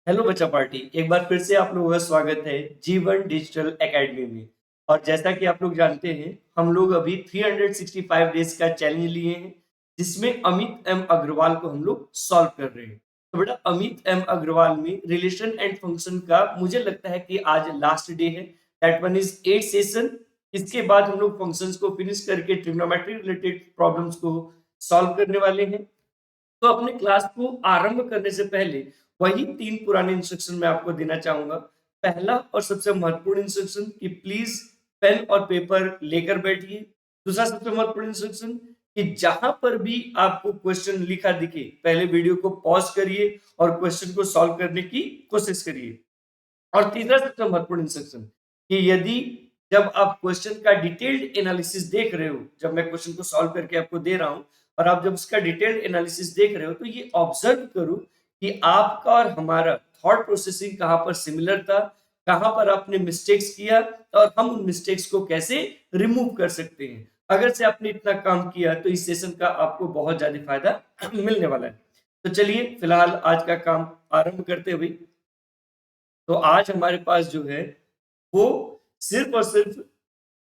Hello बच्चा party, एक बार फिर से आप लोगों का स्वागत है जीवन डिजिटल एकेडमी में। और जैसा कि आप लोग जानते हैं, हम लोग अभी 365 डेज का चैलेंज लिए हैं, जिसमें अमित एम अग्रवाल को हम लोग सॉल्व कर रहे हैं। तो बेटा, अमित एम अग्रवाल में रिलेशन एंड फंक्शन का मुझे लगता है कि आज लास्ट डे है। That one is 8 session. इसके बाद हम लोग फंक्शंस को फिनिश करके ट्रिग्नोमेट्री रिलेटेड प्रॉब्लम्स को सॉल्व करने वाले हैं। तो अपने क्लास को आरंभ करने से पहले वही 3 पुराने इंस्ट्रक्शन मैं आपको देना चाहूंगा। पहला और सबसे महत्वपूर्ण इंस्ट्रक्शन कि प्लीज पेन और पेपर लेकर बैठिए। दूसरा सबसे महत्वपूर्ण इंस्ट्रक्शन कि जहां पर भी आपको क्वेश्चन लिखा दिखे, पहले वीडियो को पॉज करिए और क्वेश्चन को सॉल्व करने की कोशिश करिए। और तीसरा सबसे महत्वपूर्ण इंस्ट्रक्शन कि यदि जब आप क्वेश्चन का डिटेल्ड एनालिसिस देख रहे हो, जब मैं क्वेश्चन को सॉल्व करके आपको दे रहा हूं और आप जब उसका डिटेल्ड एनालिसिस देख रहे हो, तो ये ऑब्जर्व करो कि आपका और हमारा थॉट प्रोसेसिंग कहां पर सिमिलर था, कहां पर आपने मिस्टेक्स किया और हम उन मिस्टेक्स को कैसे रिमूव कर सकते हैं। अगर से आपने इतना काम किया तो इस सेशन का आपको बहुत ज्यादा फायदा मिलने वाला है। तो चलिए फिलहाल आज का काम आरंभ करते हुए, तो आज हमारे पास जो है वो सिर्फ और सिर्फ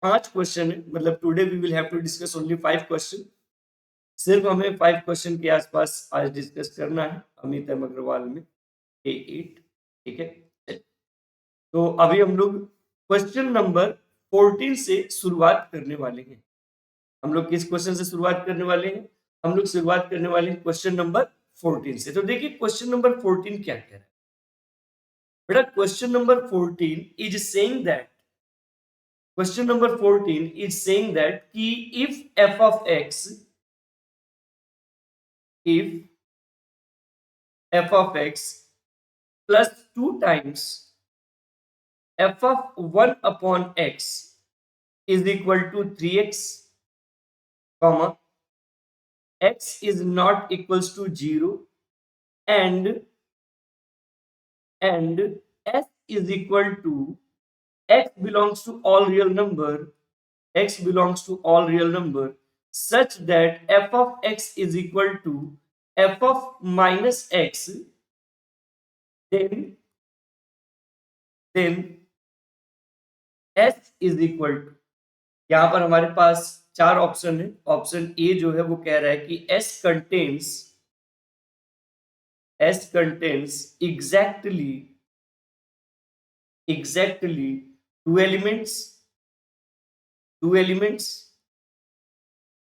5 क्वेश्चन है। मतलब today we will have to discuss only 5 question. सिर्फ हमें 5 क्वेश्चन के आसपास आज डिस्कस करना है अमित एम अग्रवाल में A8। ठीक है, तो अभी हम लोग क्वेश्चन नंबर 14 से शुरुआत करने वाले हैं। हम लोग किस क्वेश्चन से शुरुआत करने वाले हैं? हम लोग शुरुआत करने वाले हैं क्वेश्चन नंबर 14 से। तो देखिए क्वेश्चन नंबर 14 क्या कह रहा है बेटा। Question number 14 is saying that, question number 14 is saying that कि if f of x, if f of x plus 2 times f of 1 upon x is equal to 3x, comma x is not equals to 0 and s is equal to x belongs to all real number, x belongs to all real number such that f of x is equal to f of minus x, then s is equal to, यहां पर हमारे पास 4 option है। Option A जो है वो कह रहा है कि s contains exactly two elements।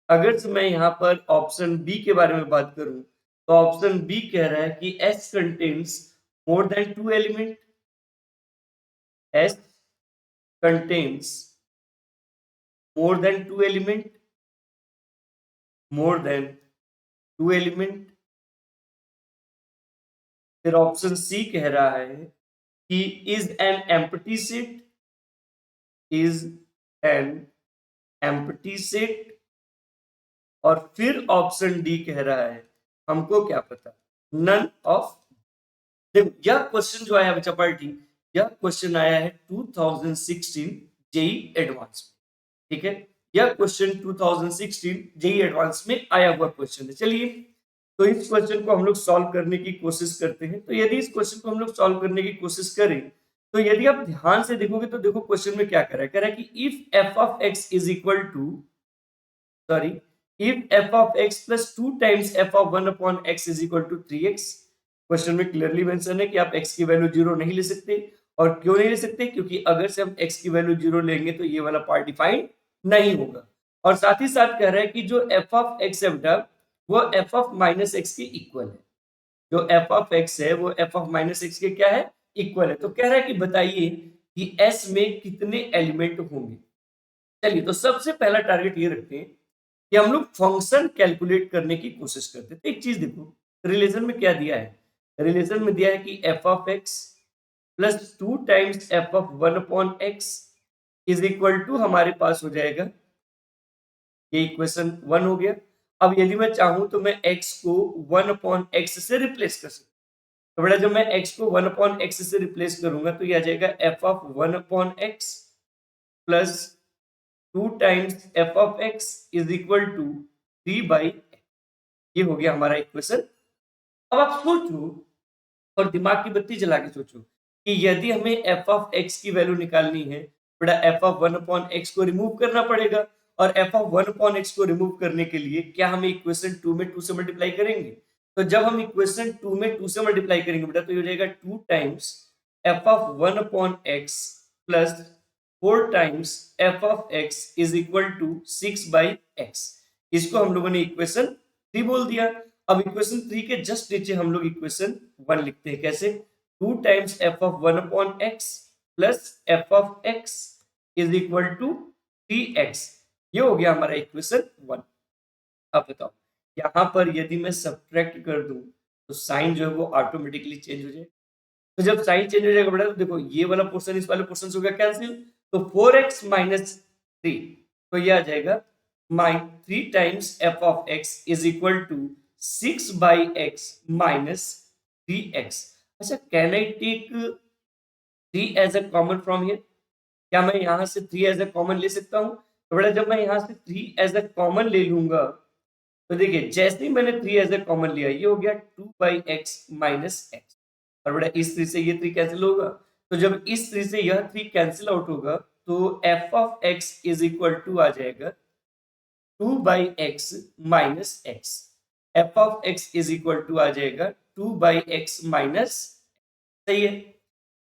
अगर से मैं यहाँ पर ऑप्शन बी के बारे में बात करूं, तो ऑप्शन बी कह रहा है कि s contains more than 2 element, s contains more than 2 element, more than 2 element। फिर ऑप्शन सी कह रहा है कि is an empty set, is an empty set. और फिर ऑप्शन डी कह रहा है हमको क्या पता, नन ऑफ। देखो यह क्वेश्चन जो आया बच्चा पार्टी, यह क्वेश्चन आया है 2016 जेई एडवांस में। ठीक है, यह क्वेश्चन 2016 जेई एडवांस में आया हुआ क्वेश्चन है। चलिए तो इस क्वेश्चन को हम लोग सॉल्व करने की कोशिश करते हैं। तो यदि इस क्वेश्चन को हम लोग सॉल्व करने की कोशिश करें, तो यदि आप ध्यान से देखोगे तो देखो क्वेश्चन में क्या कह रहा है। कह रहा है कि if f of x is equal to, sorry, if f of x plus 2 times f of 1 upon x is equal to 3x। Question में क्लियरली मेंशन है कि आप x की वैल्यू 0 नहीं ले सकते। और क्यों नहीं ले सकते? क्योंकि अगर से हम x की वैल्यू 0 लेंगे तो ये वाला पार्ट डिफाइन नहीं होगा। और साथ ही साथ कह रहा है कि जो f of x है बेटा, वो f of minus x के इक्वल है। जो f of x है वो f of minus x के क्या है? इक्वल है। तो कह रहा है कि बताइए कि s में कितने एलिमेंट होंगे। चलिए तो सबसे पहला टारगेट ये रखते हैं कि हम लोग फंक्शन कैलकुलेट करने की कोशिश करते हैं। तो एक चीज देखो, रिलेशन में क्या दिया है। रिलेशन में दिया है कि f of x plus 2 times f of 1 upon x is equal to, हमारे पास हो जाएगा, ये इक्वेशन 1 हो गया। अब यदि मैं चाहूं तो मैं x को 1 अपॉन x से रिप्लेस कर सकता हूं। तो बेटा जब मैं x को 1 अपॉन x से रिप्लेस करूंगा तो ये आ जाएगा f of 1 upon x plus 2 times f of x is equal to 3 by, ये हो गया हमारा इक्वेशन। अब आप सोचो और दिमाग की बत्ती जला के सोचो कि यदि हमें एफ ऑफ एक्स की वैल्यू निकालनी है, बड़ा F of one upon x को रिमूव करना पड़ेगा, और F of one upon x को रिमूव करने के लिए क्या हम इक्वेशन टू में टू से मल्टीप्लाई करेंगे? तो जब हम इक्वेशन टू में टू से मल्टीप्लाई करेंगे बेटा, तो ये हो जाएगा to times f of one upon x plus four times f of x is equal to six by x. इसको हम लोगों ने इक्वेशन थ्री बोल दिया। अब इक्वेशन थ्री के जस्ट नीचे हम लोग इक्वेशन वन लिखते हैं, कैसे? Two times f of one upon x plus f of x is equal to three x. ये हो गया हमारा इक्वेशन वन। अब बताओ, यहां पर यदि मैं सब्ट्रैक्ट कर दूं तो साइन जो है वो ऑटोमेटिकली चेंज हो जाए। तो जब साइन चेंज हो जाएगा बेटा, तो देखो ये वाला पोर्शन इस वाले पोर्शन से हो गया कैंसिल, तो 4x माइनस थ्री, तो ये आ जाएगा three times f of x is equal to six by x minus three x. अच्छा, can I take three as a common from here? क्या मैं यहां से थ्री एज अ कॉमन ले सकता हूं? तो बेटा जब मैं यहां से थ्री एज अ कॉमन ले लूंगा, तो देखिए जैसे ही मैंने थ्री एज अ कॉमन लिया, ये हो गया to by x minus x, और बेटा इस थ्री से ये थ्री कैंसिल होगा। तो जब इस थ्री से यह थ्री कैंसिल आउट होगा, तो F of x is equal to आ जाएगा two by x minus x. F of x is equal to आ जाएगा टू बाई एक्स माइनस। सही है।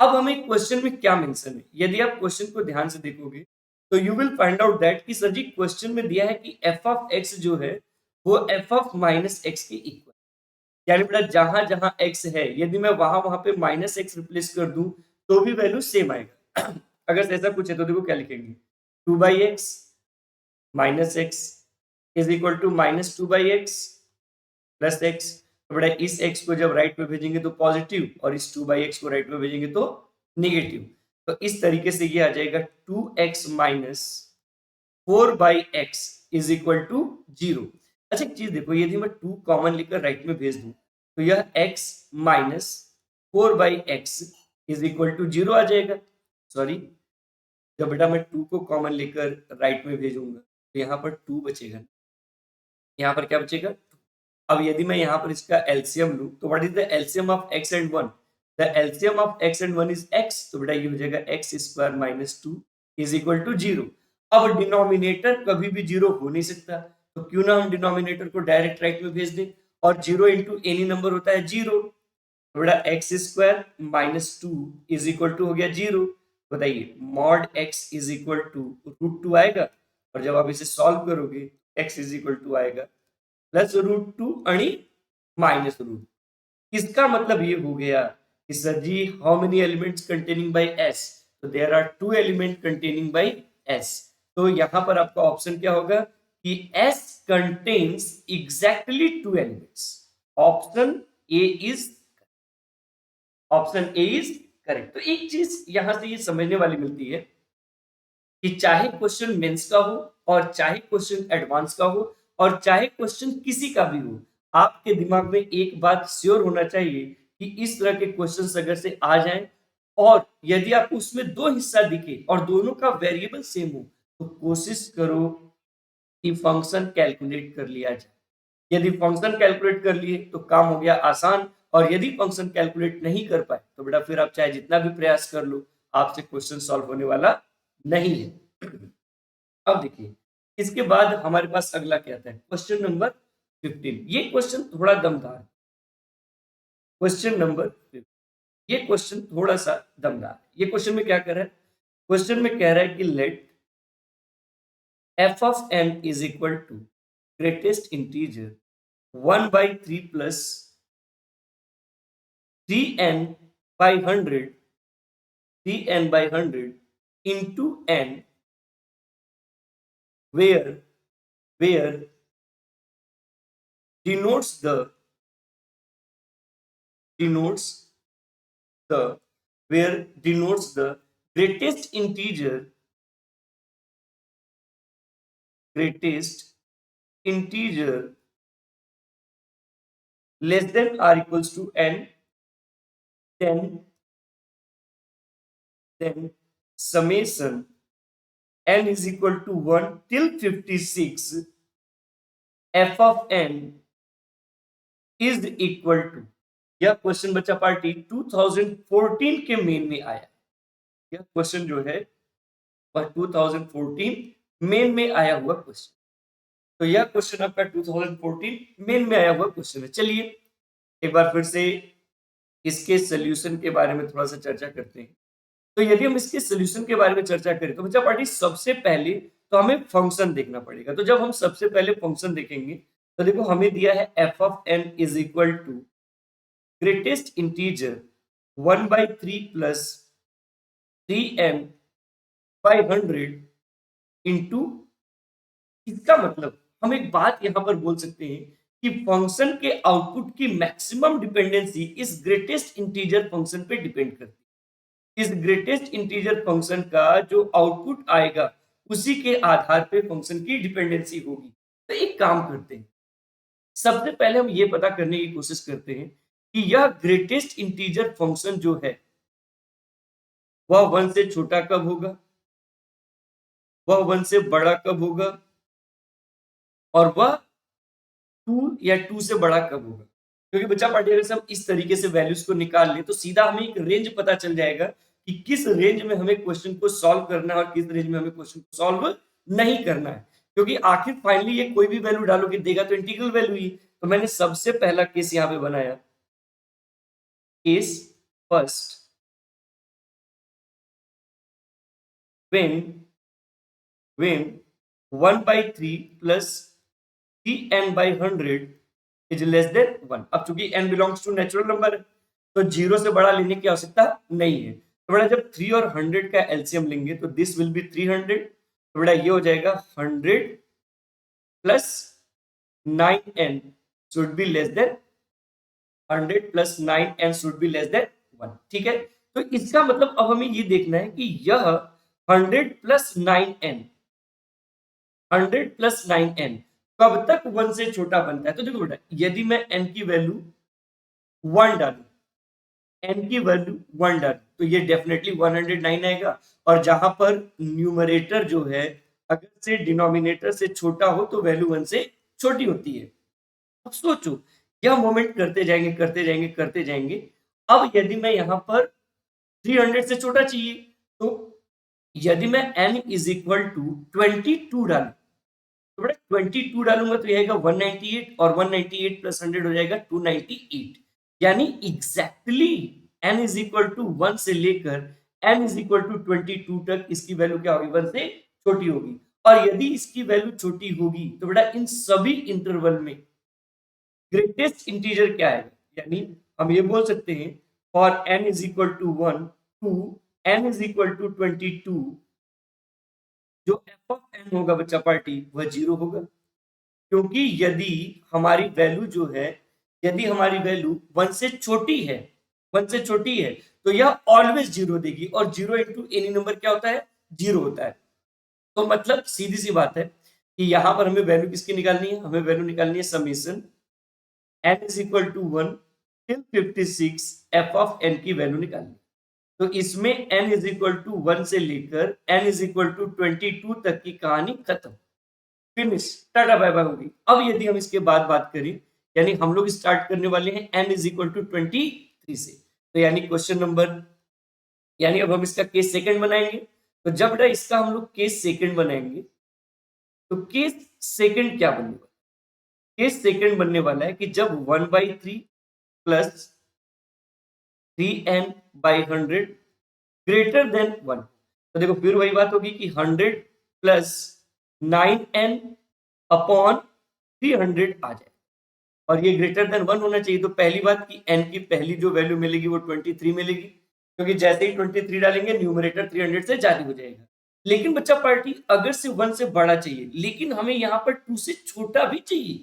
अब हमें क्वेश्चन में क्या मेंशन है, यदि आप क्वेश्चन को ध्यान से देखोगे तो you will find out that कि सर जी क्वेश्चन में दिया है कि एफ ऑफ एक्स जो है वो एफ ऑफ माइनस एक्स के इक्वल, यानी बेटा जहां जहां एक्स है यदि मैं वहां वहां पे माइनस एक्स रिप्लेस कर दूं तो भी वैल्यू सेम आएगा। अगर ऐसा कुछ है तो देखो क्या लिखेंगे, two by x minus x is equal to minus two by x plus x. तो बेटा इस x को जब राइट में भेजेंगे तो पॉजिटिव, और इस टू बाई एक्स को राइट में भेजेंगे तो निगेटिव। तो इस तरीके से ये आ जाएगा two x minus four by x is equal to zero. अच्छा एक चीज देखो, यदि मैं टू कॉमन लेकर राइट में भेज दूं तो यह x minus four by x is equal to zero आ जाएगा। सॉरी, जब बेटा मैं टू को कॉमन लेकर राइट में भेजूंगा तो यहाँ पर टू बचेगा, यहाँ पर क्या बचेगा? अब यदि मैं यहाँ पर इसका एलसीएम लूं तो what is the LCM of x and 1? The LCM of x and 1 is x, तो बेटा ये हो जाएगा x square minus two is equal to zero. अब डिनोमिनेटर कभी भी जीरो हो नहीं सकता, तो क्यों ना हम डिनोमिनेटर को डायरेक्ट राइट में भेज दें, और जीरो इंटू एनी नंबर होता है जीरो, तो बेटा x square minus two is equal to हो गया जीरो। बताइए mod x is equal to root two आएगा, और जब आप इसे सॉल्व करोगे x इज इक्वल टू आएगा प्लस रूट टू आणि माइनस रूट। इसका मतलब ये हो गया कि sir ji how many elements containing by s? तो there are two element containing by s। तो यहां पर आपका ऑप्शन क्या होगा कि s contains exactly two elements. Option A is correct. तो एक चीज यहां से ये समझने वाली मिलती है कि चाहे क्वेश्चन मेंस का हो और चाहे क्वेश्चन एडवांस का हो और चाहे क्वेश्चन किसी का भी हो, आपके दिमाग में एक बात श्योर होना चाहिए कि इस तरह के क्वेश्चंस अगर से आ जाएं और यदि आपको उसमें दो हिस्सा दिखे और दोनों का वेरिएबल सेम हो, तो कोशिश करो कि फंक्शन कैलकुलेट कर लिया जाए। यदि फंक्शन कैलकुलेट कर लिए तो काम हो गया आसान, और यदि फंक्शन कैलकुलेट नहीं कर पाए तो बेटा फिर आप चाहे जितना भी प्रयास कर लो, आपसे क्वेश्चन सॉल्व होने वाला नहीं है। अब देखिए इसके बाद हमारे पास अगला क्या आता है, क्वेश्चन नंबर 15। ये क्वेश्चन थोड़ा दमदार है। क्वेश्चन नंबर 15, ये क्वेश्चन थोड़ा सा दमदार है। ये क्वेश्चन में क्या कर रहा है, क्वेश्चन में कह रहा है कि late f of n is equal to greatest integer 1 by 3 plus 3n by 100 3n by 100 into n, where denotes the denotes the where denotes the greatest integer less than or equals to n, then summation n is equal to 1 till 56 f of n is equal to, यह question बच्चा party 2014 के main में आया। यह question जो है वह 2014 main में आया हुआ क्वेश्चन। तो यह क्वेश्चन आपका 2014 मेन में आया हुआ क्वेश्चन है। चलिए एक बार फिर से इसके सोल्यूशन के बारे में थोड़ा सा चर्चा करते हैं। तो यदि हम इसके सोल्यूशन के बारे में चर्चा करें तो बच्चा पार्टी सबसे पहले तो हमें फंक्शन देखना पड़ेगा। तो जब हम सबसे पहले फंक्शन देखेंगे तो देखो हमें दिया है f of n is equal to greatest integer 1/3 plus 3n by 100 into. इसका मतलब हम एक बात यहां पर बोल सकते हैं कि फंक्शन के आउटपुट की मैक्सिमम डिपेंडेंसी इस ग्रेटेस्ट इंटीजर फंक्शन पे डिपेंड करती है। इस ग्रेटेस्ट इंटीजर फंक्शन का जो आउटपुट आएगा उसी के आधार पे फंक्शन की डिपेंडेंसी होगी। तो एक काम करते हैं, सबसे पहले हम ये पता करने की कोशिश करते हैं कि यह ग्रेटेस्ट इंटीजर फंक्शन जो है वह 1 से छोटा कब होगा, वह 1 से बड़ा कब होगा, और वह 2 या 2 से बड़ा कब होगा। क्योंकि बच्चा पार्टी अगर हम इस तरीके से वैल्यूज को निकाल ले तो सीधा हमें एक रेंज पता चल जाएगा कि किस रेंज में हमें क्वेश्चन को सॉल्व करना है और किस रेंज में हमें क्वेश्चन को सॉल्व नहीं करना है। क्योंकि आखिर फाइनली ये कोई भी वैल्यू डालोगे देगा तो इंटीग्रल वैल्यू ही। तो मैंने सबसे पहला केस यहाँ पे बनाया, case first, when 1/3 plus 3n by 100 is less than 1। अब चूंकि n belongs to natural number है तो 0 से बड़ा लेने की आवश्यकता नहीं है। तो बेटा जब 3 और 100 का एलसीएम लेंगे तो दिस विल बी 300। तो बेटा ये हो जाएगा 100 plus 9n should be less than 100 plus 9n should be less than 1। ठीक है, तो इसका मतलब अब हमें ये देखना है कि यह 100 प्लस 9n 100 प्लस 9n कब तक 1 से छोटा बनता है। तो देखो बेटा यदि मैं n की वैल्यू 1 डालू, n की वैल्यू 1 डालू तो ये डेफिनेटली 109 आएगा। और जहां पर न्यूमरेटर जो है अगर से डिनोमिनेटर से छोटा हो तो वैल्यू 1 से छोटी होती है। अब सोचो यह मोमेंट करते जाएंगे करते जाएंगे करते जाएंगे। अब यदि मैं यहां पर 300 से छोटा चाहिए तो यदि मैं n इज इक्वल टू 22 डालू तो बेटा 22 डालूंगा तो यह आएगा 198 और 198 प्लस 100 हो जाएगा 298। यानी exactly n is equal to 1 से लेकर n इज इक्वल टू 22 तक इसकी वैल्यू क्या होगी, 1 से छोटी होगी। और यदि इसकी वैल्यू छोटी होगी तो बेटा इन सभी इंटरवल में ग्रेटेस्ट इंटीजर क्या है, यानी हम ये बोल सकते हैं for n is equal to 1 to n is equal to 22 जो f ऑफ n होगा बच्चा पार्टी वह 0 होगा। क्योंकि यदि हमारी वैल्यू जो है, यदि हमारी वैल्यू 1 से छोटी है, 1 से छोटी है तो यह ऑलवेज 0 देगी। और 0 इंटू एनी नंबर क्या होता है, 0 होता है। तो मतलब सीधी सी बात है कि यहां पर हमें वैल्यू किसकी निकालनी है, हमें वैल्यू निकालनी है summation n is equal to 1 till 56 f of n की वैल्यू निकालनी। तो इसमें n इज इक्वल टू 1 से लेकर n इज इक्वल टू 22 तक की कहानी खत्म, फिनिश, टाटा बाय बाय होगी। अब यदि हम इसके बाद बात करें, यानी हम लोग स्टार्ट करने वाले हैं n इज इक्वल टू 23 से। तो यानी क्वेश्चन नंबर, यानी अब हम इसका केस सेकंड बनाएंगे। तो जब बेटा इसका हम लोग केस सेकंड बनाएंगे तो केस सेकंड क्या बनने वाला, केस सेकंड बनने वाला है कि जब 1/3 plus 3n by 100 greater than 1। तो देखो फिर वही बात होगी कि 100 प्लस 9n अपॉन 300 आ जाए और ये ग्रेटर देन 1 होना चाहिए। तो पहली बात कि n की पहली जो वैल्यू मिलेगी वो 23 मिलेगी, क्योंकि जैसे ही 23 डालेंगे न्यूमरेटर 300 से जारी हो जाएगा। लेकिन बच्चा पार्टी अगर से 1 से बड़ा चाहिए, लेकिन हमें यहाँ पर 2 से छोटा भी चाहिए,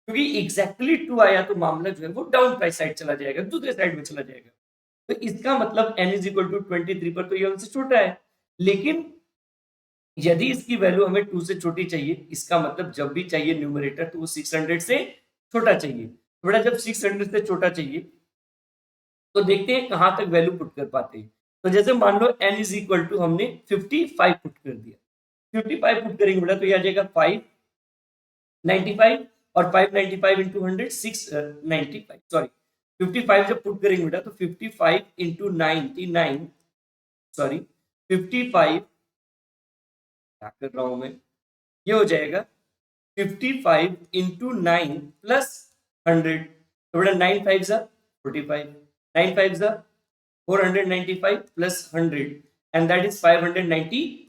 क्योंकि एग्जैक्टली 2 आया तो मामला जो है वो डाउन साइड चला जाएगा, दूसरे साइड में चला जाएगा। तो इसका मतलब n इज इक्वल टू 23 पर तो ये 1 से छोटा है। लेकिन यदि इसकी वैल्यू हमें 2 से छोटी चाहिए, इसका मतलब जब भी चाहिए न्यूमरेटर तो वो 600 से छोटा चाहिए। तो बेटा जब 600 से छोटा चाहिए तो देखते हैं कहां तक वैल्यू पुट कर पाते हैं। तो जैसे मान लो n इज इक्वल टू हमने 55 पुट कर दिया, 55 पुट करेंगे बेटा तो ये आ जाएगा 595 और 595 इंटू 100 695, सॉरी 55 जब पुट करेंगे बेटा तो 55 इंटू 99, सॉरी 55, क्या कर रहा हूं मैं, ये हो जाएगा 55 इंटू 9 प्लस 100, तो बेटा 9 5 जा 45, 9 5 जा 495 प्लस 100 एंड दैट इज 590।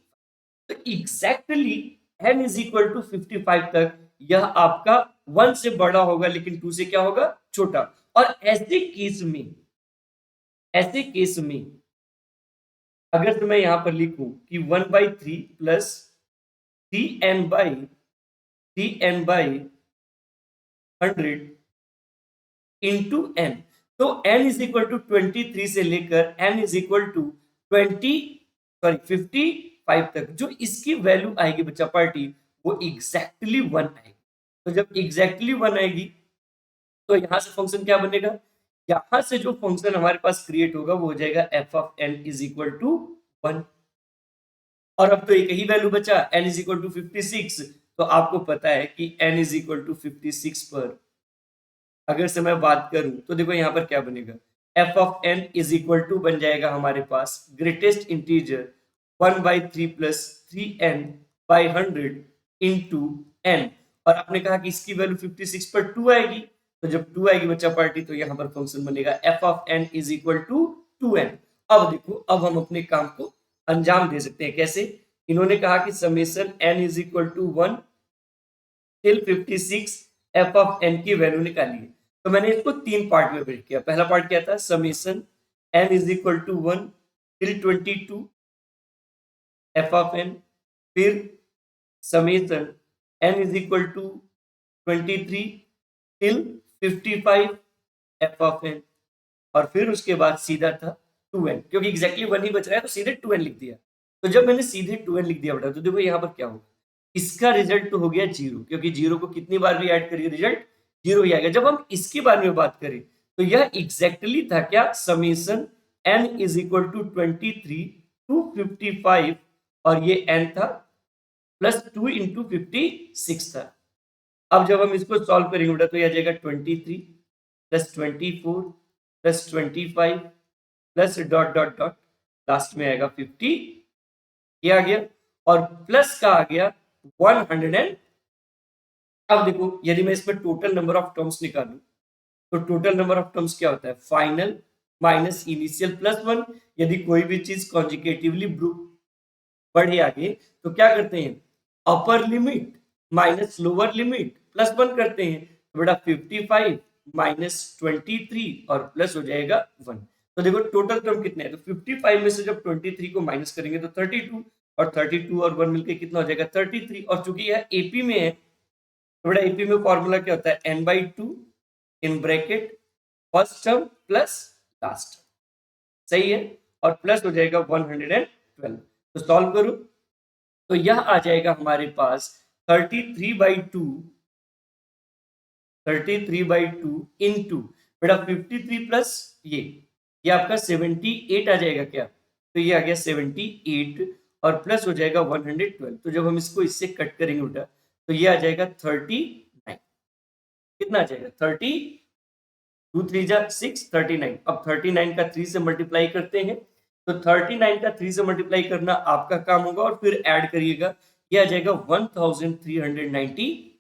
तो exactly n is equal to 55 तक यह आपका 1 से बड़ा होगा लेकिन 2 से क्या होगा, छोटा। और ऐसे केस में अगर तो मैं यहां पर लिखूं कि 1/3 प्लस 3n/100 इंटू n, तो n इज इक्वल टू 23 से लेकर n इज इक्वल टू 55 तक जो इसकी वैल्यू आएगी बच्चा पार्टी, वो एग्जैक्टली 1 आएगी। तो जब एग्जैक्टली 1 आएगी तो यहां से फंक्शन क्या बनेगा, यहां से जो फंक्शन हमारे पास क्रिएट होगा वो हो जाएगा f of n is equal to 1। और अब तो एक ही वैल्यू बचा n इज इक्वल टू 56, तो आपको पता है कि n इज इक्वल टू 56 पर अगर से मैं बात करूं तो देखो यहां पर क्या बनेगा, f of n is equal to बन जाएगा हमारे पास greatest integer 1/3 plus 3n/100 into n। और आपने कहा कि इसकी वैल्यू 56 पर 2 आएगी, तो जब 2 आएगी बच्चा पार्टी तो यहां पर फंक्शन बनेगा f of n is equal to 2n। अब देखो अब हम अपने काम को अंजाम दे सकते हैं कैसे, इन्होंने कहा कि summation n is equal to 1 till 56 f of n की वैल्यू निकाली है। तो मैंने इसको 3 पार्ट में ब्रेक किया। पहला पार्ट क्या था, summation n is equal to 1 till 22 f of n, फिर summation n is equal to 23 till 55 f of n, और फिर उसके बाद सीधा था 2n, क्योंकि एग्जैक्टली 1 ही बच रहा है तो सीधे 2n लिख दिया। तो जब मैंने सीधे 2n लिख दिया बेटा तो देखो यहाँ पर क्या होगा, इसका रिजल्ट तो हो गया 0, क्योंकि 0 को कितनी बार भी ऐड करिए रिजल्ट 0 ही आएगा। जब हम इसके बारे में बात करें तो यह एग्जैक्टली था क्या, summation n is equal to 23 to 55, और ये n था प्लस 2 इंटू 56 था। अब जब हम इसको सॉल्व करेंगे बेटा तो यह आ जाएगा 23 plus 24 plus 25 plus dot dot dot, last में आएगा 50, ये आ गया, और प्लस का आ गया 100 एंड। अब देखो यदि मैं इसमें टोटल नंबर ऑफ टर्म्स निकालूं तो टोटल नंबर ऑफ टर्म्स क्या होता है, फाइनल माइनस इनिशियल प्लस 1। यदि कोई भी चीज कॉन्जिकेटिवली बढ़े आगे तो क्या करते हैं, upper limit minus lower limit plus 1 करते हैं। तो बेटा 55 माइनस 23 और प्लस हो जाएगा 1। तो देखो टोटल टर्म कितने हैं, तो 55 में से जब 23 को माइनस करेंगे तो 32, और 32 और 1 मिलकर कितना हो जाएगा 33। और चूंकि यह एपी में है तो बेटा एपी में फॉर्मूला क्या होता है, n/2 in bracket first term plus last term, सही है, और प्लस हो जाएगा 112। तो सॉल्व करो तो यह आ जाएगा हमारे पास 33/2 इंटू बेटा 53 प्लस ये आपका 78 आ जाएगा क्या, तो ये आ गया 78 और प्लस हो जाएगा 112। तो जब हम इसको इससे कट करेंगे बेटा तो ये आ जाएगा 39, कितना आ जाएगा 30, 2 3 जा 6, 39। अब 39 का 3 से मल्टीप्लाई करते हैं, तो 39 का 3 से मल्टीप्लाई करना आपका काम होगा और फिर ऐड करिएगा, ये आ जाएगा 1390।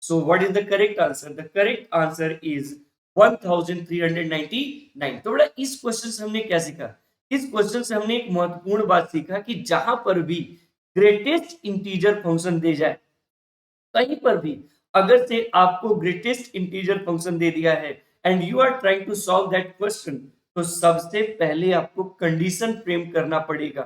So what is the correct answer, the correct answer is 1399। तो बड़ा इस क्वेश्चन से हमने क्या सीखा, इस क्वेश्चन से हमने एक महत्वपूर्ण बात सीखा कि जहां पर भी ग्रेटेस्ट इंटीजर फंक्शन दे जाए, कहीं पर भी अगर से आपको ग्रेटेस्ट इंटीजर फंक्शन दे दिया है and you are trying to solve that question, तो सबसे पहले आपको कंडीशन फ्रेम करना पड़ेगा।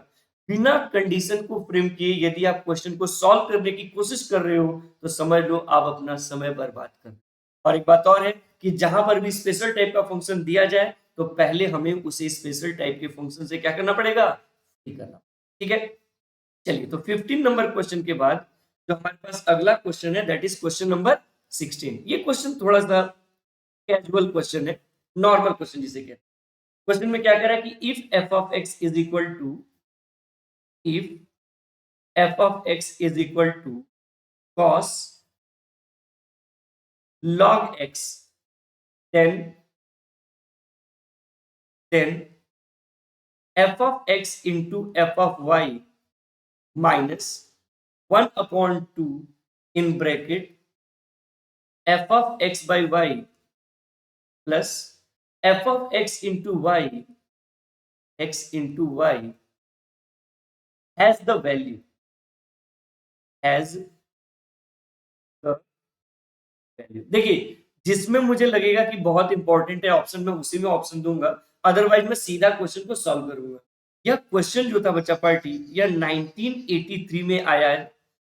बिना कंडीशन को फ्रेम किए यदि आप क्वेश्चन को सॉल्व करने की कोशिश कर रहे हो तो समझ लो आप अपना समय बर्बाद कर। और एक बात और है कि जहां पर भी स्पेशल टाइप का फंक्शन दिया जाए तो पहले हमें उसे स्पेशल टाइप के फंक्शन से क्या करना पड़ेगा, करना, ठीक है। चलिए तो 15 नंबर क्वेश्चन के बाद जो हमारे पास अगला क्वेश्चन है दैट इज क्वेश्चन नंबर 16। ये क्वेश्चन थोड़ा सा कैजुअल क्वेश्चन है, नॉर्मल क्वेश्चन जिसे कहते हैं। क्वेश्चन में क्या कह रहा है कि if f of x is equal to, if f of x is equal to cos log x, then then f of x into F of y minus 1/2 in bracket f of x by y plus f of x into y has the value has the value. देखिए, जिसमें मुझे लगेगा कि बहुत important है option में, उसी में ऑप्शन दूंगा, अदरवाइज मैं सीधा क्वेश्चन को सॉल्व करूंगा। यह क्वेश्चन जो था बच्चा पार्टी, यह 1983 में आया है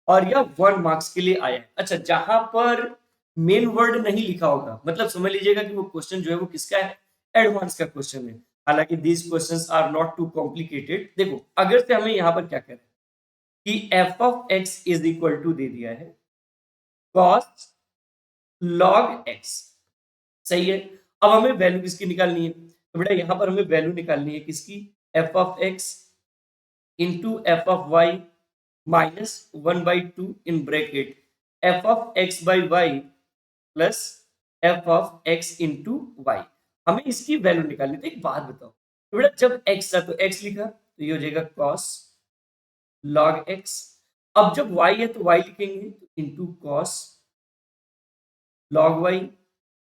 और यह 1 मार्क्स के लिए आया है। अच्छा, जहां पर मेन वर्ड नहीं लिखा होगा, मतलब समझ लीजिएगा कि वो क्वेश्चन जो है वो किसका है, एडवांस का क्वेश्चन है। हालांकि these questions are not too complicated. देखो, अगर से हमें यहाँ पर क्या करें कि f of x is equal to दे दिया है कॉस लॉग एक्स, सही है। अब हमें वैल्यू किसकी निकालनी है, तो बेटा यहां पर हमें वैल्यू निकालनी है किसकी, f of x into F of y minus 1/2 in bracket f of x by y plus f of x into y. हमें इसकी वैल्यू निकालनी। तो एक बात बताओ, तो बेटा जब एक्स था तो एक्स लिखा, तो ये हो जाएगा कॉस लॉग एक्स। अब जब वाई है तो वाई लिखेंगे, तो into cos log y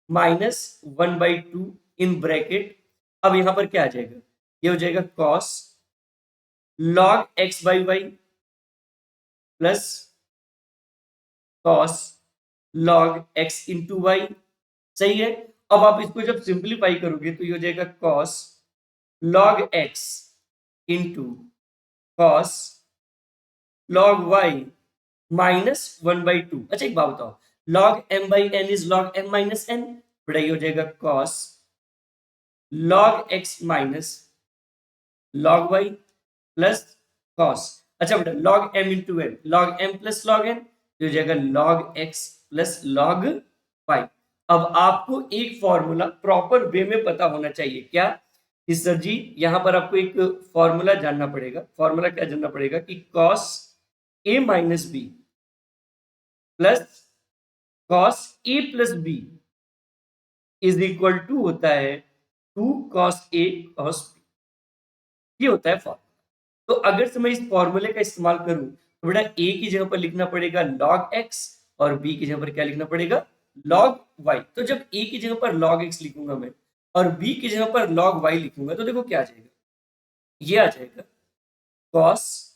minus 1/2 in bracket. अब यहां पर क्या आ जाएगा, ये हो जाएगा cos log x by y plus cos log x into y, सही है। अब आप इसको जब सिंप्लीफाई करोगे तो ये हो जाएगा cos log x into cos log y minus 1/2। अच्छा एक बात बताओ, log m by n is log m minus n, बेटा ये हो जाएगा cos log x minus log y plus cos. अच्छा बेटा log m into n, log m plus log n, हो जाएगा log x plus log y. अब आपको एक फॉर्मूला प्रॉपर वे में पता होना चाहिए, क्या कि सर जी यहां पर आपको एक फॉर्मूला जानना पड़ेगा। फॉर्मूला क्या जानना पड़ेगा कि cos A minus B plus cos A plus B is equal to होता है 2 कॉस ए कॉस बी। ये होता है फॉर्मूला। तो अगर से मैं इस फॉर्मूले का इस्तेमाल करूं तो बेटा ए की जगह पर लिखना पड़ेगा log x और b की जगह पर क्या लिखना पड़ेगा log y। तो जब ए की जगह पर log x लिखूंगा मैं और b की जगह पर log y लिखूंगा तो देखो क्या आ जाएगा, ये आ जाएगा cos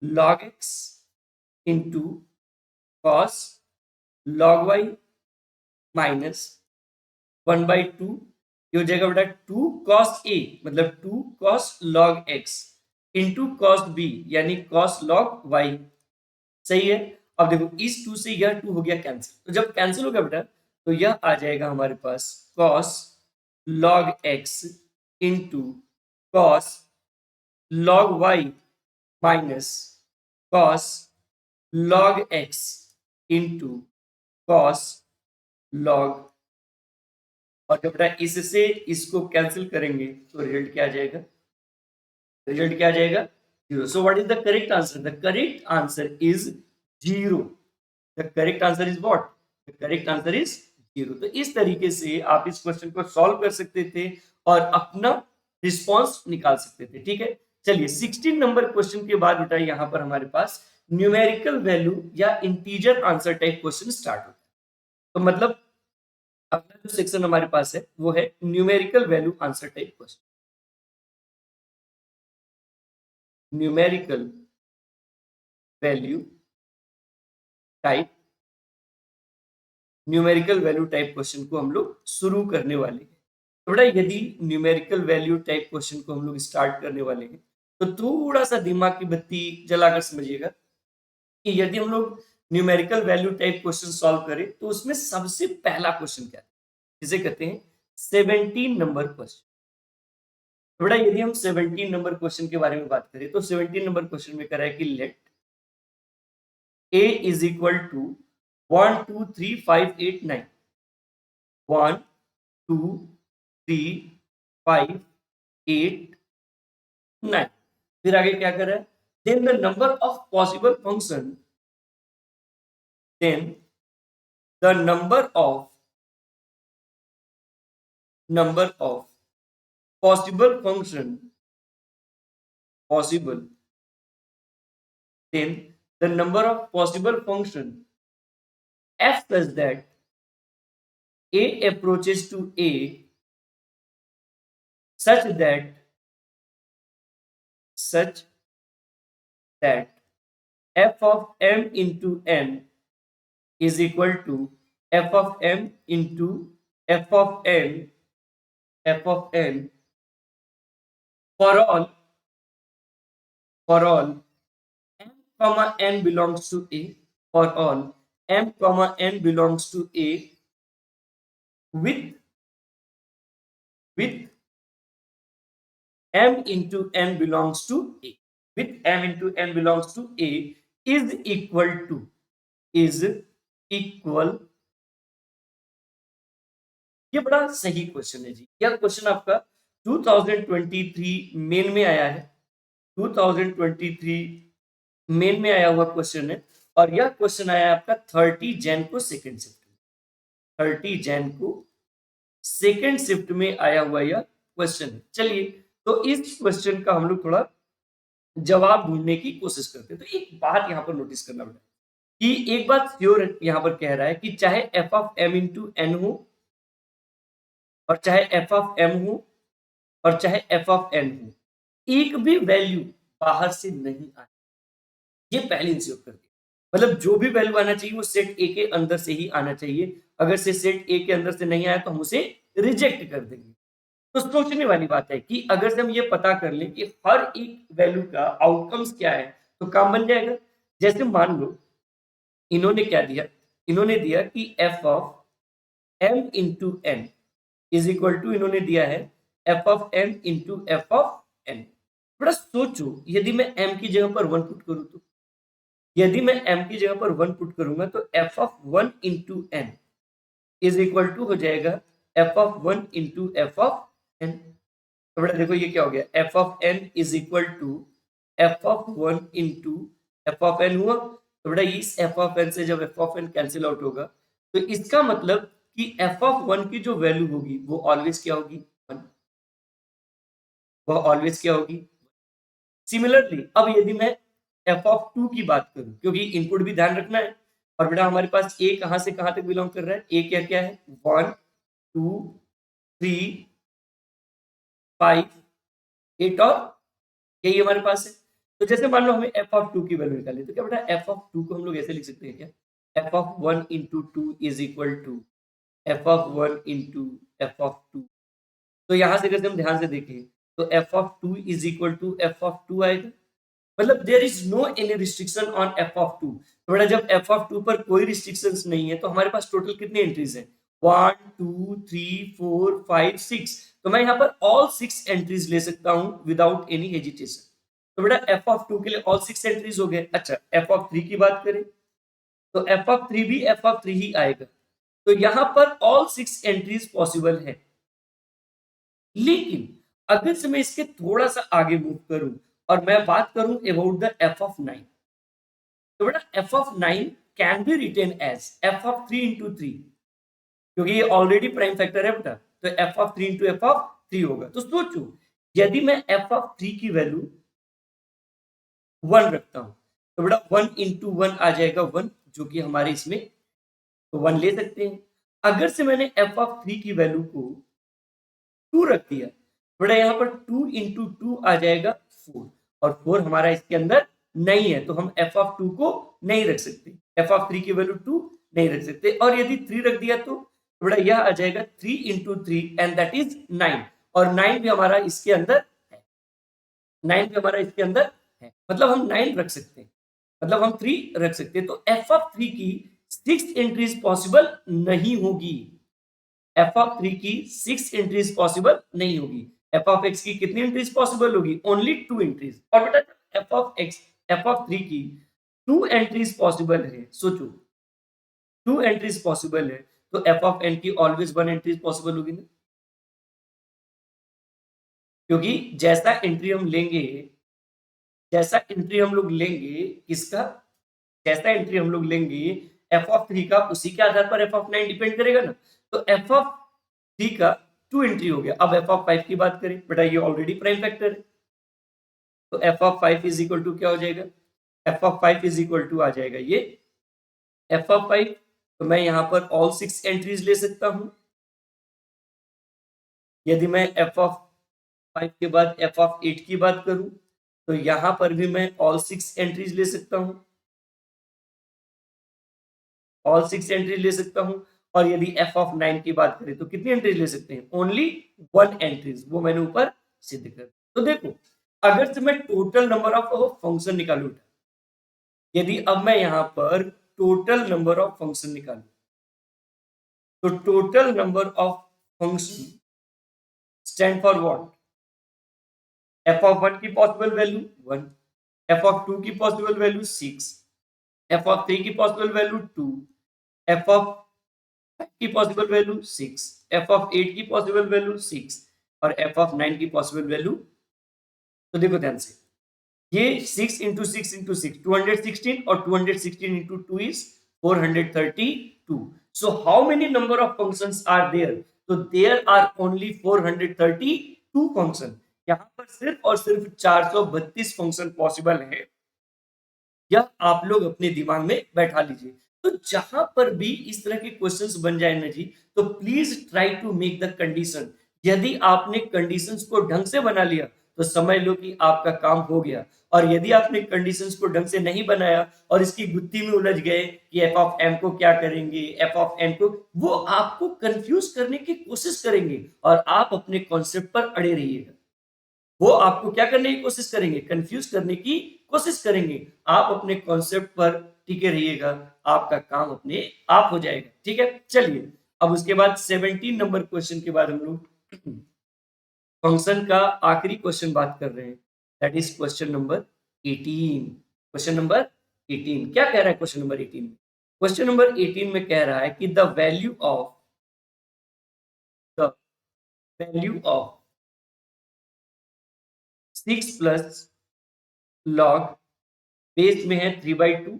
log x into cos log y minus 1/2। ये हो जाएगा बेटा 2 cos a मतलब 2 cos log x into cos b यानी cos log y, सही है। अब देखो इस 2 से यह 2 हो गया कैंसिल, तो जब कैंसिल हो गया बेटा तो यह आ जाएगा हमारे पास cos log x into cos log y minus cos log x into cos log। और जब बेटा इससे इसको कैंसिल करेंगे तो रिजल्ट क्या आ जाएगा, रिजल्ट क्या आ जाएगा, zero. So what is the correct answer, the correct answer is zero. The correct answer is what, the correct answer is zero. तो इस तरीके से आप इस क्वेश्चन को सॉल्व कर सकते थे और अपना रिस्पॉन्स निकाल सकते थे, ठीक है। चलिए 16 नंबर क्वेश्चन के बाद बेटा यहाँ पर हमारे पास न्यूमेरिकल वैल्यू या integer answer type question start होता है। तो मतलब अगला जो सेक्शन हमारे पास है वो है numerical value answer type question. Numerical value type, numerical value type question को हम लोग शुरू करने वाले हैं। तो बेटा यदि न्यूमेरिकल वैल्यू टाइप क्वेश्चन को हम लोग स्टार्ट करने वाले हैं तो थोड़ा सा दिमाग की बत्ती जलाकर समझिएगा कि यदि हम लोग numerical value type question solve करें तो उसमें सबसे पहला क्वेश्चन क्या है, जिसे कहते हैं 17 नंबर क्वेश्चन। तो बेटा यदि हम 17 नंबर क्वेश्चन के बारे में बात करें तो 17 नंबर क्वेश्चन में कह रहा है कि let a is equal to 1 2 3 5 8 9, 1 2 3 5 8 9। फिर आगे क्या कर रहा है, then the number of possible function, then the number of possible function, possible, then the number of possible function f such that a approaches to a such that such that f of m into n is equal to f of m into f of n, f of n for all m comma n belongs to a, for all m comma n belongs to a with with m into n belongs to a, with m into n belongs to a is equal to, is equal. ये बड़ा सही question है जी। यह question आपका 2023 main में आया है, 2023 main में आया हुआ क्वेश्चन है और यह क्वेश्चन आया आपका 30 जैन को सेकंड शिफ्ट में, 30 जैन को सेकंड शिफ्ट में आया हुआ यह क्वेश्चन है। चलिए तो इस क्वेश्चन का हम लोग थोड़ा जवाब ढूंढने की कोशिश करते हैं। तो एक बात यहाँ पर नोटिस करना पड़ेगा कि एक बात श्योर यहाँ पर कह रहा है कि चाहे f of m into n हो और चाहे एफ ऑफ एम हो और चाहे एफ ऑफ एन हो, एक भी वैल्यू बाहर से नहीं आए, ये पहले इंश्योर कर दिया। मतलब जो भी वैल्यू आना चाहिए वो सेट ए के अंदर से ही आना चाहिए। अगर से सेट ए के अंदर से नहीं आया तो हम उसे रिजेक्ट कर देंगे। तो सोचने वाली बात है कि अगर से हम ये पता कर लें कि हर एक वैल्यू का आउटकम्स क्या है तो काम बन जाएगा। जैसे मान लो इन्होंने क्या दिया, इन्होंने दिया कि f of m into n is equal to, इन्होंने दिया है f of m into F of n. थोड़ा सोचो, यदि मैं m की जगह पर 1 पुट करूं तो, यदि मैं m की जगह पर 1 पुट करूंगा तो f of 1 into n is equal to हो जाएगा f of 1 into F of n. तो बेटा देखो ये क्या हो गया, f of n is equal to f of 1 into F of n हुआ। तो बेटा इस f ऑफ n से जब f of n cancel out होगा तो इसका मतलब कि f ऑफ 1 की जो वैल्यू होगी वो ऑलवेज क्या होगी, 1, वह ऑलवेज क्या होगी। सिमिलरली अब यदि मैं एफ ऑफ 2 की बात करूं, क्योंकि इनपुट भी ध्यान रखना है और बेटा हमारे पास ए कहां से कहां तक बिलोंग कर रहा है, ए क्या क्या है 1 2 3 5 8 और यही हमारे पास है। तो जैसे मान लो हमें एफ ऑफ 2 की वैल्यू निकालनी है तो क्या बेटा एफ ऑफ 2 को हम लोग ऐसे लिख सकते हैं क्या, f of 1 into 2 is equal to f of 1 into F of 2। तो यहां से अगर हम ध्यान से देखें तो F of 2 is equal to f of 2 आएगा। मतलब there is no any restriction on f of 2। तो बेटा जब एफ ऑफ 2 पर कोई रिस्ट्रिक्शंस नहीं है तो हमारे पास टोटल कितनी एंट्रीज हैं, 1 2 3 4 5 6। तो मैं यहाँ पर ऑल 6 एंट्रीज ले सकता हूँ विदाउट एनी हेजिटेशन। तो बेटा एफ ऑफ 2 के लिए ऑल 6 एंट्रीज हो गए। अच्छा एफ ऑफ 3 की बात करें तो एफ ऑफ 3 भी एफ ऑफ 3 ही आएगा। तो यहाँ पर ऑल 6 एंट्रीज पॉसिबल है। लेकिन अगर से मैं इसके थोड़ा सा आगे मूव करूं और मैं बात करूं अबाउट द एफ ऑफ 9, तो बेटा f of 9 can be written as f of 3 into 3, क्योंकि ये ऑलरेडी प्राइम फैक्टर है बेटा। तो एफ ऑफ 3 इंटू एफ ऑफ 3 होगा। तो सोचो यदि मैं एफ ऑफ 3 की वैल्यू 1 रखता हूं तो बेटा 1 इंटू 1 आ जाएगा 1, जो कि हमारे इसमें तो 1 ले सकते हैं। अगर से मैंने एफ ऑफ 3 की वैल्यू को 2 रख दिया, बेटा यहाँ पर 2 इंटू 2 आ जाएगा 4 और 4 हमारा इसके अंदर नहीं है तो हम एफ ऑफ 2 को नहीं रख सकते, एफ ऑफ 3 की वैल्यू 2 नहीं रख सकते। और यदि 3 रख दिया तो बेटा यह आ जाएगा 3 इंटू 3 एंड दैट इज 9 और 9 भी हमारा इसके अंदर है, 9 भी हमारा इसके अंदर है। मतलब हम 9 रख सकते हैं, मतलब हम 3 रख सकते हैं। तो एफ ऑफ 3 की 6 एंट्रीज पॉसिबल नहीं होगी, एफ ऑफ 3 की 6 एंट्रीज पॉसिबल नहीं होगी। एफ ऑफ एक्स की कितनी एंट्रीज पॉसिबल होगी, ओनली 2 एंट्रीज। और बेटा f of x, f of 3 की 2 एंट्रीज पॉसिबल है। सोचो 2 एंट्रीज पॉसिबल है तो एफ ऑफ एन की ऑलवेज 1 एंट्रीज पॉसिबल होगी ना, क्योंकि जैसा एंट्री हम लेंगे, जैसा एंट्री हम लोग लेंगे किसका, जैसा एंट्री हम लोग लेंगे एफ ऑफ 3 का, उसी के आधार पर एफ ऑफ 9 डिपेंड करेगा ना। तो एफ ऑफ 3 का टू एंट्री हो गया। अब एफ ऑफ 5 की बात करें, बेटा ये ऑलरेडी प्राइम फैक्टर है, तो F of 5 is equal to क्या हो जाएगा, f of 5 is equal to आ जाएगा ये एफ ऑफ 5। तो मैं यहां पर ऑल 6 एंट्रीज ले सकता हूं। यदि मैं एफ ऑफ 5 के बाद एफ ऑफ 8 की बात करूं तो यहां पर भी मैं ऑल 6 एंट्रीज ले सकता हूं, ऑल 6 एंट्रीज ले सकता हूं। और यदि एफ ऑफ 9 की बात करें तो कितनी एंट्रीज ले सकते हैं, ओनली 1 एंट्रीज, वो मैंने ऊपर सिद्ध कर। तो देखो अगर से मैं टोटल नंबर ऑफ फंक्शन निकालू, यदि अब मैं यहां पर टोटल नंबर ऑफ फंक्शन निकालू तो total number of function stand for what, F of 1 की पॉसिबल वैल्यू 1, एफ ऑफ 2 की पॉसिबल वैल्यू 6, एफ ऑफ 3 की पॉसिबल वैल्यू 2, एफ ऑफ 5 की पॉसिबल वैल्यू 6, एफ ऑफ 8 की पॉसिबल वैल्यू 6 और F of 9 की possible value. तो देखो ध्यान से, ये 6 इंटू 6 इंटू 6 216 और 216 into 2 is 432। So how many number of functions are there, तो देयर आर ओनली 432 फंक्शन। यहां पर सिर्फ और सिर्फ 432 फंक्शन पॉसिबल है, यह आप लोग अपने दिमाग में बैठा लीजिए। तो जहां पर भी इस तरह के क्वेश्चंस बन जाए ना जी, तो please try to make the condition. यदि आपने कंडीशंस को ढंग से बना लिया तो समझ लो कि आपका काम हो गया। और यदि आपने कंडीशंस को ढंग से नहीं बनाया और इसकी गुत्थी में उलझ गए कि एफ ऑफ एम को क्या करेंगे, एफ ऑफ एन को, वो आपको कंफ्यूज करने की कोशिश करेंगे और आप अपने कॉन्सेप्ट पर अड़े रहिएगा। वो आपको क्या करने की कोशिश करेंगे, कंफ्यूज करने की कोशिश करेंगे। आप अपने कॉन्सेप्ट पर टिके रहिएगा, आपका काम अपने आप हो जाएगा। ठीक है, चलिए अब उसके बाद 17 नंबर क्वेश्चन के बाद हम लोग फंक्शन का आखिरी क्वेश्चन बात कर रहे हैं, that is question number 18। Question number 18 क्या कह रहा है, क्वेश्चन नंबर 18 में, क्वेश्चन नंबर 18 में कह रहा है कि the value of 6 plus log base में है 3/2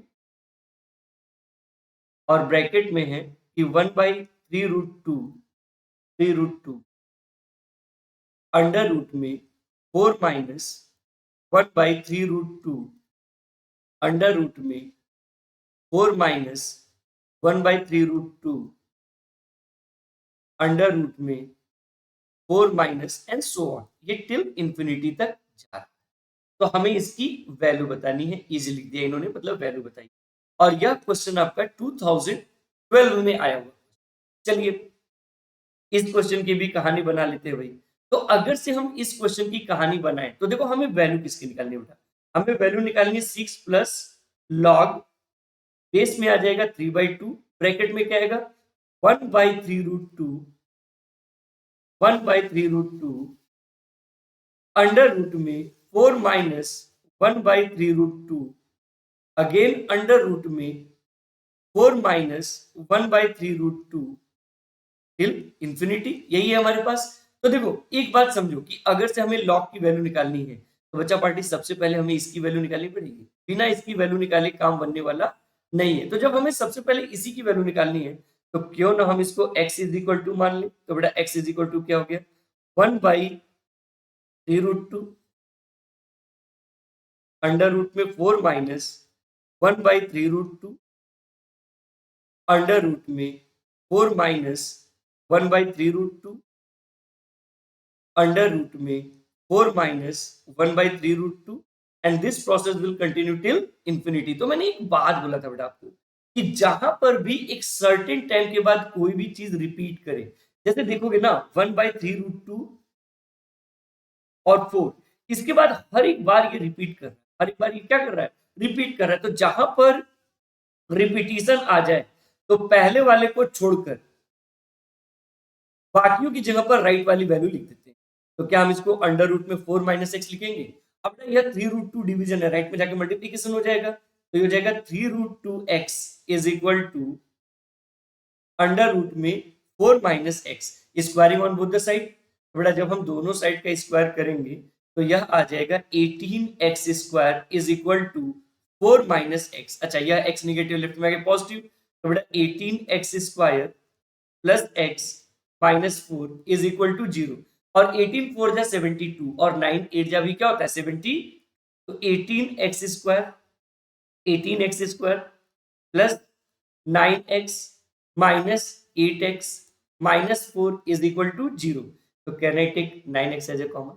और ब्रैकेट में है कि 1/3√2 अंडर रूट में 4 माइनस 1/3√2 अंडर रूट में 4 माइनस 1/3√2 अंडर रूट में 4 माइनस एंड सो ऑन, ये टिल इंफिनिटी तक जा रहा है। तो हमें इसकी वैल्यू बतानी है, इजी लिख दिया इन्होंने, मतलब वैल्यू बताई। और यह क्वेश्चन आपका 2012 में आया हुआ। चलिए इस क्वेश्चन की भी कहानी बना लेते हैं भाई। तो अगर से हम इस क्वेश्चन की कहानी बनाएं तो देखो हमें वैल्यू किसकी निकालनी है बेटा, हमें वैल्यू निकालनी है 6 प्लस लॉग बेस में आ जाएगा 3/2 ब्रैकेट में क्या आएगा 1/3√2 अंडर रूट में 4 माइनस 1/3√2 अगेन अंडर रूट में 4 माइनस 1/3√2 टिल इंफिनिटी, यही है हमारे पास। तो देखो एक बात समझो कि अगर से हमें लॉग की वैल्यू निकालनी है तो बच्चा पार्टी सबसे पहले हमें इसकी वैल्यू निकालनी पड़ेगी, बिना इसकी वैल्यू निकाले काम बनने वाला नहीं है। तो जब हमें सबसे पहले इसी की वैल्यू निकालनी है तो क्यों ना हम इसको x इज इक्वल टू मान ले। तो बेटा x इज इक्वल टू क्या हो गया 1/3√2 अंडर रूट में 4 माइनस 1/3√2 अंडर रूट में 4 माइनस 1/3√2 अंडर रूट में 4 minus 1/3√2 and this process will continue till infinity. तो मैंने एक बात बोला था बेटा आपको कि जहां पर भी एक सर्टेन टाइम के बाद कोई भी चीज रिपीट करे, जैसे देखोगे ना 1/3√2 और 4, इसके बाद हर एक बार ये रिपीट कर रहा है, हर एक बार ये क्या कर रहा है, रिपीट कर रहा है। तो जहां पर रिपीटिशन आ जाए तो पहले वाले को छोड़कर बाकियों की जगह पर राइट वाली वैल्यू लिख देते हैं। तो क्या हम इसको अंडर रूट में 4 माइनस एक्स लिखेंगे, अब ना यह 3√2 डिवीजन है, राइट में जाके मल्टीप्लीकेशन हो जाएगा, तो ये हो जाएगा 3√2x is equal to under root में 4 minus x squaring on both the side. बेटा जब हम दोनों साइड का स्क्वायर करेंगे तो यह आ जाएगा 18x square is equal to 4 minus x. अच्छा यह x निगेटिव लेफ्ट में आ गया पॉजिटिव, तो बेटा 18x square plus x -4 is equal to 0। और 18 4 जा 72 और 9 8 जा भी क्या होता है 70। तो 18x square plus 9x minus 8x minus 4 is equal to 0। तो can I take 9x as a common.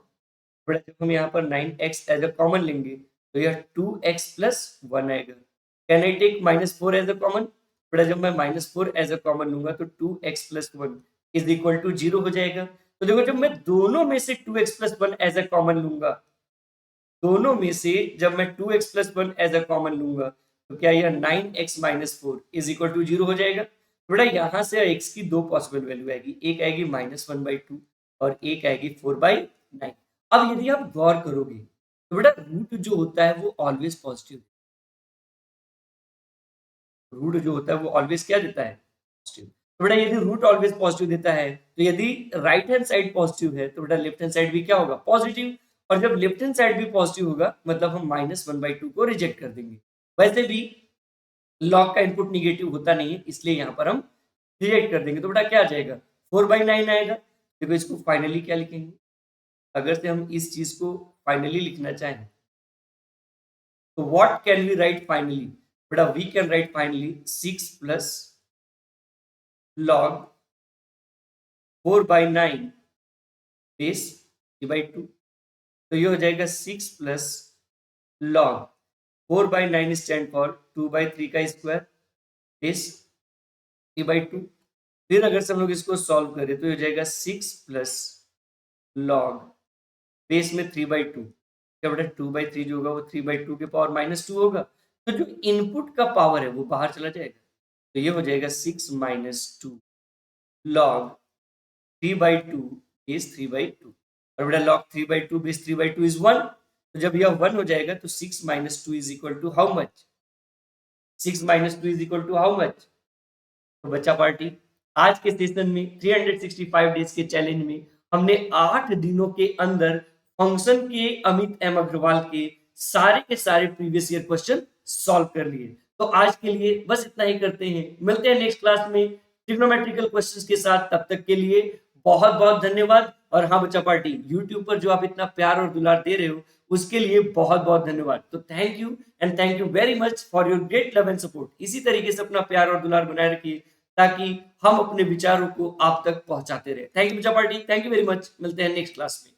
बड़ा जब हम यहाँ पर 9x एज अ कॉमन लेंगे तो यह 2x प्लस 1 आएगा। Can I take -4 as a common. बड़ा जब मैं -4 एज अ कॉमन लूंगा तो 2x plus 1 is equal to 0 हो जाएगा। तो देखो जब मैं दोनों में से 2x plus 1 as a common लूंगा, दोनों में से जब मैं 2x plus 1 as a common लूंगा तो क्या यह 9x minus 4 is equal to 0 हो जाएगा। बेटा यहां से x की दो पॉसिबल वैल्यू आएगी, एक आएगी -1/2 और एक आएगी 4/9। अब यदि आप गौर करोगे तो बेटा रूट जो होता है वो ऑलवेज पॉजिटिव, रूट जो होता है वो ऑलवेज क्या देता है पॉजिटिव। तो बेटा यदि रूट ऑलवेज पॉजिटिव देता है तो यदि राइट हैंड साइड पॉजिटिव है तो बेटा लेफ्ट हैंड साइड भी क्या होगा पॉजिटिव। और जब लेफ्ट हैंड साइड भी पॉजिटिव होगा मतलब हम -1/2 को रिजेक्ट कर देंगे। वैसे भी लॉग का इनपुट निगेटिव होता नहीं है इसलिए यहाँ पर हम रिजेक्ट कर देंगे। तो बेटा क्या आ जाएगा 4/9 आएगा। देखो इसको फाइनली क्या लिखेंगे, अगर से हम इस चीज को फाइनली लिखना चाहें तो what can we write finally. बेटा we can write finally 6 plus log 4/9 base 3/2। तो ये हो जाएगा 6 प्लस log 4/9 स्टैंड फॉर 2/3 का स्क्वायर बेस 3/2। फिर अगर से हम लोग इसको सॉल्व करें तो ये हो जाएगा 6 प्लस log बेस में 3/2। क्या बेटा 2/3 जो होगा वो 3/2 के पावर -2 होगा। तो जो इनपुट का पावर है वो बाहर चला जाएगा। तो ये हो जाएगा 6 - 2 log 3/2 बेस 3/2। और बेटा log 3/2 बेस 3/2 इज 1। तो जब यह 1 हो जाएगा तो 6 - 2 is equal to how much, 6 - 2 is equal to how much. तो बच्चा पार्टी आज के सेशन में 365 डेज के चैलेंज में हमने 8 दिनों के अंदर फंक्शन के अमित एम अग्रवाल के सारे प्रीवियस ईयर क्वेश्चन सॉल्व कर लिए। तो आज के लिए बस इतना ही करते हैं, मिलते हैं नेक्स्ट क्लास में ट्रिग्नोमेट्रिकल क्वेश्चंस के साथ। तब तक के लिए बहुत बहुत धन्यवाद। और हाँ बच्चा पार्टी यूट्यूब पर जो आप इतना प्यार और दुलार दे रहे हो उसके लिए बहुत बहुत धन्यवाद। तो thank you and thank you very much for your great love and support. इसी तरीके से अपना प्यार और दुलार बनाए रखिए ताकि हम अपने विचारों को आप तक पहुंचाते रहे। थैंक यू बच्चा party, thank you very much. मिलते हैं नेक्स्ट क्लास में।